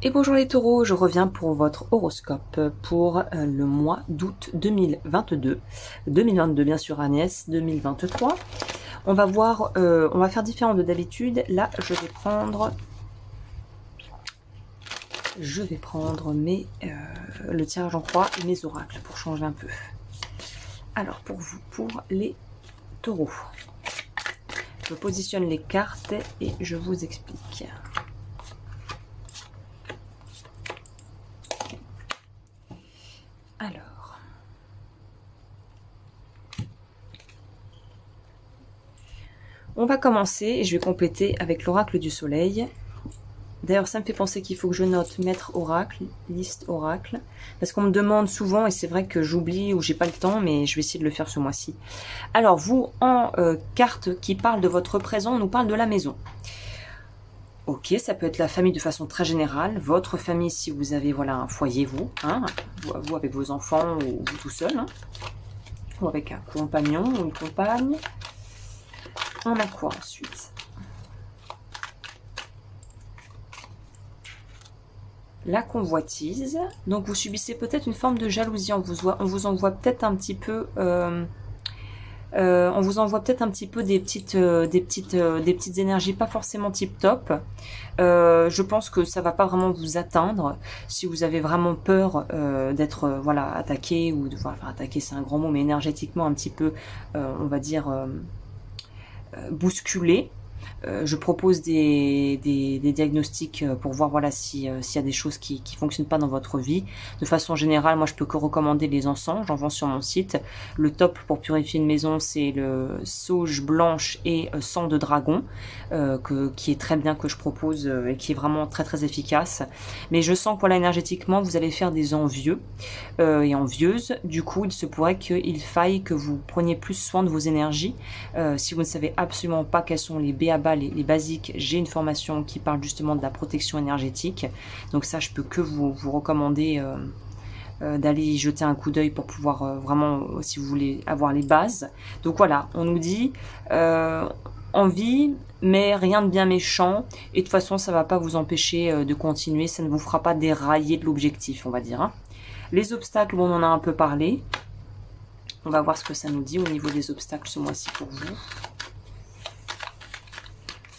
Et bonjour les taureaux, je reviens pour votre horoscope pour le mois d'août 2022. 2022 bien sûr Agnès, 2023. On va voir, on va faire différent de d'habitude. Là, je vais prendre le tirage en croix et mes oracles pour changer un peu. Alors pour vous, pour les taureaux, je positionne les cartes et je vous explique. Alors, on va commencer et je vais compléter avec l'oracle du soleil. D'ailleurs, ça me fait penser qu'il faut que je note maître oracle, liste oracle, parce qu'on me demande souvent, et c'est vrai que j'oublie ou j'ai pas le temps, mais je vais essayer de le faire ce mois-ci. Alors, vous, en carte qui parle de votre présent, on nous parle de la maison. Ok, ça peut être la famille de façon très générale, votre famille si vous avez voilà un foyer, vous avec vos enfants ou vous tout seul, hein, ou avec un compagnon ou une compagne. On a quoi ensuite? La convoitise. Donc vous subissez peut-être une forme de jalousie. On vous envoie peut-être un petit peu, on vous envoie peut-être un petit peu des petites énergies, pas forcément tip top. Je pense que ça va pas vraiment vous atteindre si vous avez vraiment peur d'être voilà attaqué ou de enfin attaquer, c'est un grand mot, mais énergétiquement un petit peu, on va dire bousculé. Je propose des diagnostics pour voir voilà s'il y a des choses qui fonctionnent pas dans votre vie. De façon générale, moi je peux que recommander les encens, j'en vends sur mon site. Le top pour purifier une maison, c'est le sauge blanche et sang de dragon, qui est très bien, que je propose et qui est vraiment très très efficace. Mais je sens que voilà, énergétiquement, vous allez faire des envieux et envieuses. Du coup, il se pourrait qu'il faille que vous preniez plus soin de vos énergies. Si vous ne savez absolument pas quels sont les b.a.-ba, les basiques, j'ai une formation qui parle justement de la protection énergétique. Donc ça, je peux que vous recommander d'aller y jeter un coup d'œil pour pouvoir vraiment, si vous voulez, avoir les bases. Donc voilà, on nous dit envie, mais rien de bien méchant. Et de toute façon, ça ne va pas vous empêcher de continuer. Ça ne vous fera pas dérailler de l'objectif, on va dire. Hein. Les obstacles, bon, on en a un peu parlé. On va voir ce que ça nous dit au niveau des obstacles ce mois-ci pour vous.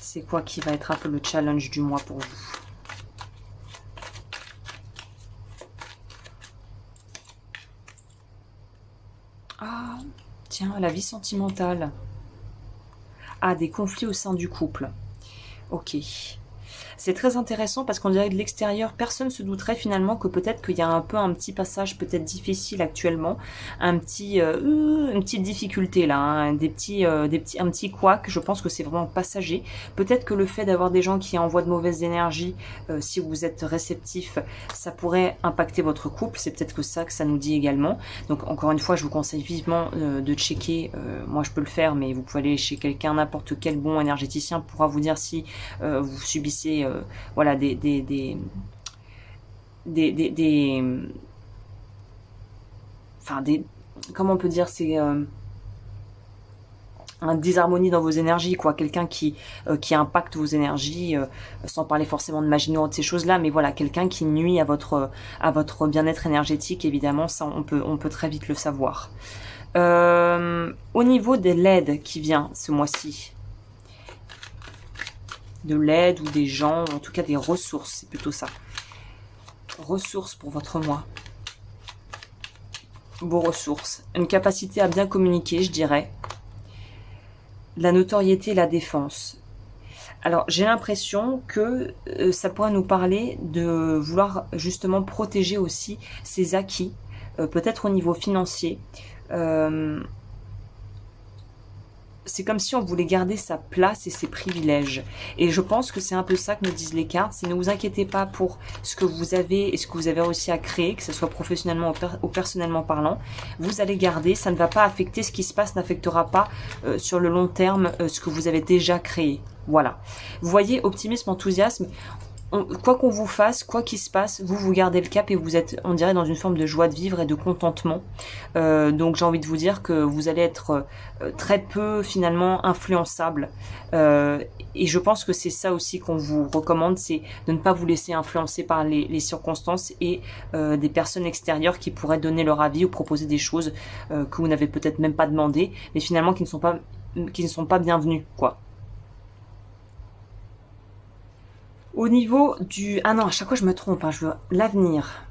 C'est quoi qui va être un peu le challenge du mois pour vous? Ah, tiens, la vie sentimentale. Ah, des conflits au sein du couple. Ok. C'est très intéressant parce qu'on dirait que de l'extérieur, personne ne se douterait finalement que peut-être qu'il y a un petit passage peut-être difficile actuellement, une petite difficulté là, hein, un petit couac. Je pense que c'est vraiment passager. Peut-être que le fait d'avoir des gens qui envoient de mauvaises énergies, si vous êtes réceptif, ça pourrait impacter votre couple. C'est peut-être que ça nous dit également. Donc encore une fois, je vous conseille vivement de checker. Moi, je peux le faire, mais vous pouvez aller chez quelqu'un, n'importe quel bon énergéticien pourra vous dire si vous subissez voilà comment on peut dire, c'est un disharmonie dans vos énergies, quoi, quelqu'un qui impacte vos énergies, sans parler forcément de magie noire, de ces choses-là, mais voilà, quelqu'un qui nuit à votre bien-être énergétique, évidemment, ça on peut très vite le savoir. Au niveau de l'aide qui vient ce mois-ci, de l'aide ou des gens, ou en tout cas des ressources, c'est plutôt ça. Ressources pour votre mois. Vos ressources. Une capacité à bien communiquer, je dirais. La notoriété et la défense. Alors, j'ai l'impression que ça pourrait nous parler de vouloir justement protéger aussi ses acquis, peut-être au niveau financier. C'est comme si on voulait garder sa place et ses privilèges. Et je pense que c'est un peu ça que nous disent les cartes. C'est ne vous inquiétez pas pour ce que vous avez et ce que vous avez réussi à créer, que ce soit professionnellement ou personnellement parlant. Vous allez garder, ça ne va pas affecter ce qui se passe, n'affectera pas sur le long terme ce que vous avez déjà créé. Voilà. Vous voyez, optimisme, enthousiasme. quoi qu'on vous fasse, quoi qu'il se passe, vous gardez le cap et vous êtes, on dirait, dans une forme de joie de vivre et de contentement. Donc j'ai envie de vous dire que vous allez être très peu finalement influençable. Et je pense que c'est ça aussi qu'on vous recommande, c'est de ne pas vous laisser influencer par les circonstances et des personnes extérieures qui pourraient donner leur avis ou proposer des choses que vous n'avez peut-être même pas demandé, mais finalement qui ne sont pas bienvenues, quoi. Au niveau du... Ah non, à chaque fois je me trompe, hein, je veux l'avenir.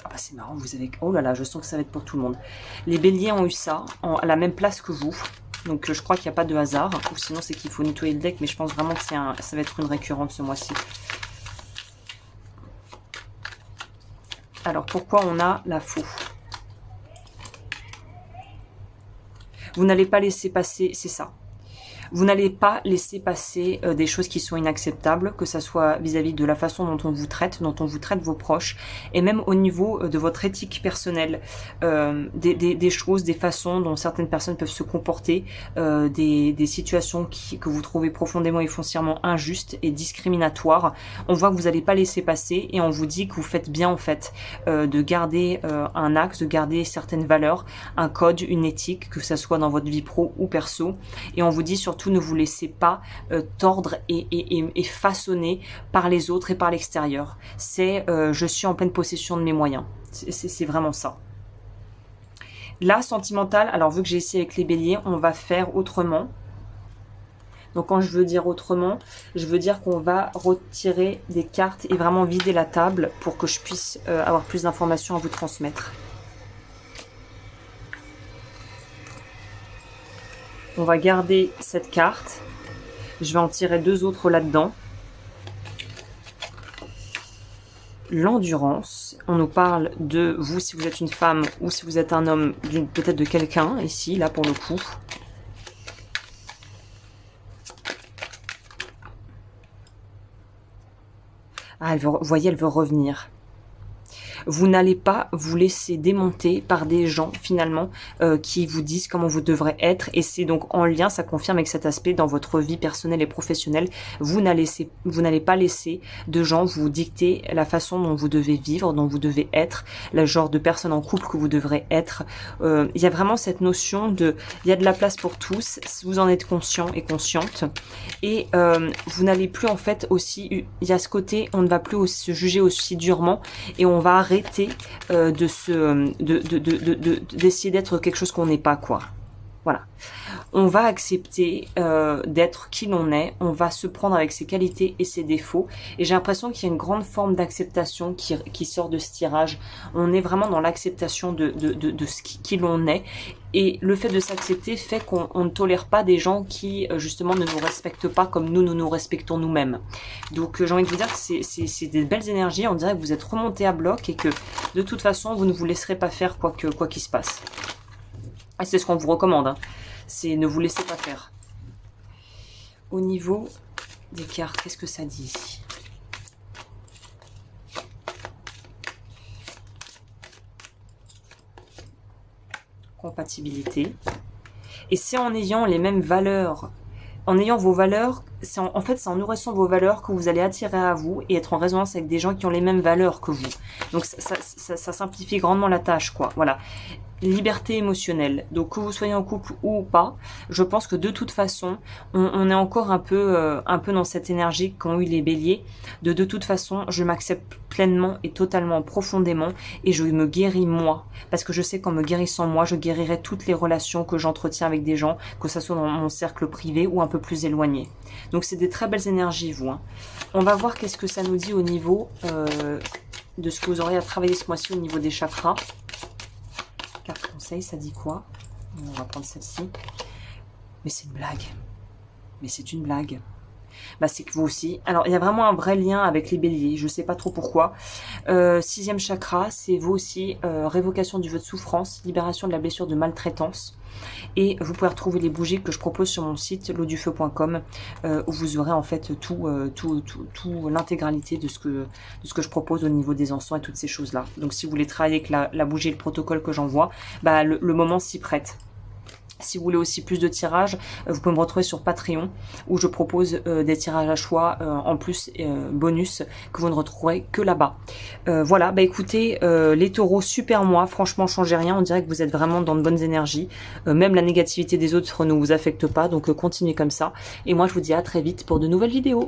Ah bah c'est marrant, vous avez... Oh là là, je sens que ça va être pour tout le monde. Les béliers ont eu ça, à la même place que vous. Donc je crois qu'il n'y a pas de hasard. Ou sinon c'est qu'il faut nettoyer le deck, mais je pense vraiment que ça va être une récurrente ce mois-ci. Alors pourquoi on a la faux? Vous n'allez pas laisser passer, c'est ça. Vous n'allez pas laisser passer des choses qui sont inacceptables, que ça soit vis-à-vis de la façon dont on vous traite vos proches, et même au niveau de votre éthique personnelle, des choses, des façons dont certaines personnes peuvent se comporter, des situations que vous trouvez profondément et foncièrement injustes et discriminatoires. On voit que vous n'allez pas laisser passer et on vous dit que vous faites bien en fait de garder un axe, de garder certaines valeurs, un code, une éthique, que ça soit dans votre vie pro ou perso, et on vous dit surtout ne vous laissez pas tordre et façonner par les autres et par l'extérieur. C'est je suis en pleine possession de mes moyens. C'est vraiment ça. Là, sentimental, alors vu que j'ai essayé avec les béliers, on va faire autrement. Donc quand je veux dire autrement, je veux dire qu'on va retirer des cartes et vraiment vider la table pour que je puisse avoir plus d'informations à vous transmettre. On va garder cette carte. Je vais en tirer deux autres là-dedans. L'endurance. On nous parle de vous si vous êtes une femme ou si vous êtes un homme, peut-être de quelqu'un ici, là pour le coup. Ah, vous voyez, elle veut revenir. Vous n'allez pas vous laisser démonter par des gens finalement qui vous disent comment vous devrez être, et c'est donc en lien, ça confirme avec cet aspect dans votre vie personnelle et professionnelle. Vous n'allez pas laisser de gens vous dicter la façon dont vous devez vivre, dont vous devez être, le genre de personne en couple que vous devrez être. Il y a vraiment cette notion de, il y a de la place pour tous, si vous en êtes conscient et consciente, et vous n'allez plus en fait aussi, il y a ce côté, on ne va plus se juger aussi durement et on va arrêter d'essayer d'être quelque chose qu'on n'est pas, quoi. Voilà. On va accepter d'être qui l'on est, on va se prendre avec ses qualités et ses défauts, et j'ai l'impression qu'il y a une grande forme d'acceptation qui sort de ce tirage. On est vraiment dans l'acceptation de ce qui l'on est, et le fait de s'accepter fait qu'on ne tolère pas des gens qui justement ne nous respectent pas comme nous nous respectons nous-mêmes. Donc j'ai envie de vous dire que c'est des belles énergies, on dirait que vous êtes remonté à bloc et que de toute façon vous ne vous laisserez pas faire quoi qu'il se passe. Et c'est ce qu'on vous recommande, hein. C'est ne vous laissez pas faire. Au niveau des cartes, qu'est-ce que ça dit ici? Compatibilité. Et c'est en ayant les mêmes valeurs, en ayant vos valeurs, en fait c'est en nourrissant vos valeurs que vous allez attirer à vous et être en résonance avec des gens qui ont les mêmes valeurs que vous. Donc ça simplifie grandement la tâche, quoi. Voilà. Liberté émotionnelle. Donc que vous soyez en couple ou pas, je pense que de toute façon, on est encore un peu dans cette énergie qu'ont eu les béliers. De toute façon, je m'accepte pleinement et totalement, profondément, et je me guéris moi. Parce que je sais qu'en me guérissant moi, je guérirai toutes les relations que j'entretiens avec des gens, que ce soit dans mon cercle privé ou un peu plus éloigné. Donc c'est des très belles énergies, vous. Hein. On va voir qu'est-ce que ça nous dit au niveau de ce que vous aurez à travailler ce mois-ci au niveau des chakras. Carte conseil, ça dit quoi? On va prendre celle-ci. Mais c'est une blague. Mais c'est une blague. Bah, c'est que vous aussi. Alors, il y a vraiment un vrai lien avec les béliers. Je sais pas trop pourquoi. Sixième chakra, c'est vous aussi. Révocation du vœu de souffrance, libération de la blessure de maltraitance. Et vous pouvez retrouver les bougies que je propose sur mon site laudufeu.com où vous aurez en fait tout l'intégralité de ce que je propose au niveau des encens et toutes ces choses-là. Donc si vous voulez travailler avec la bougie et le protocole que j'envoie, bah, le moment s'y prête. Si vous voulez aussi plus de tirages, vous pouvez me retrouver sur Patreon où je propose des tirages à choix en plus bonus que vous ne retrouverez que là-bas. Voilà, bah écoutez, les taureaux, super mois, franchement changez rien, on dirait que vous êtes vraiment dans de bonnes énergies. Même la négativité des autres ne vous affecte pas, donc continuez comme ça. Et moi je vous dis à très vite pour de nouvelles vidéos.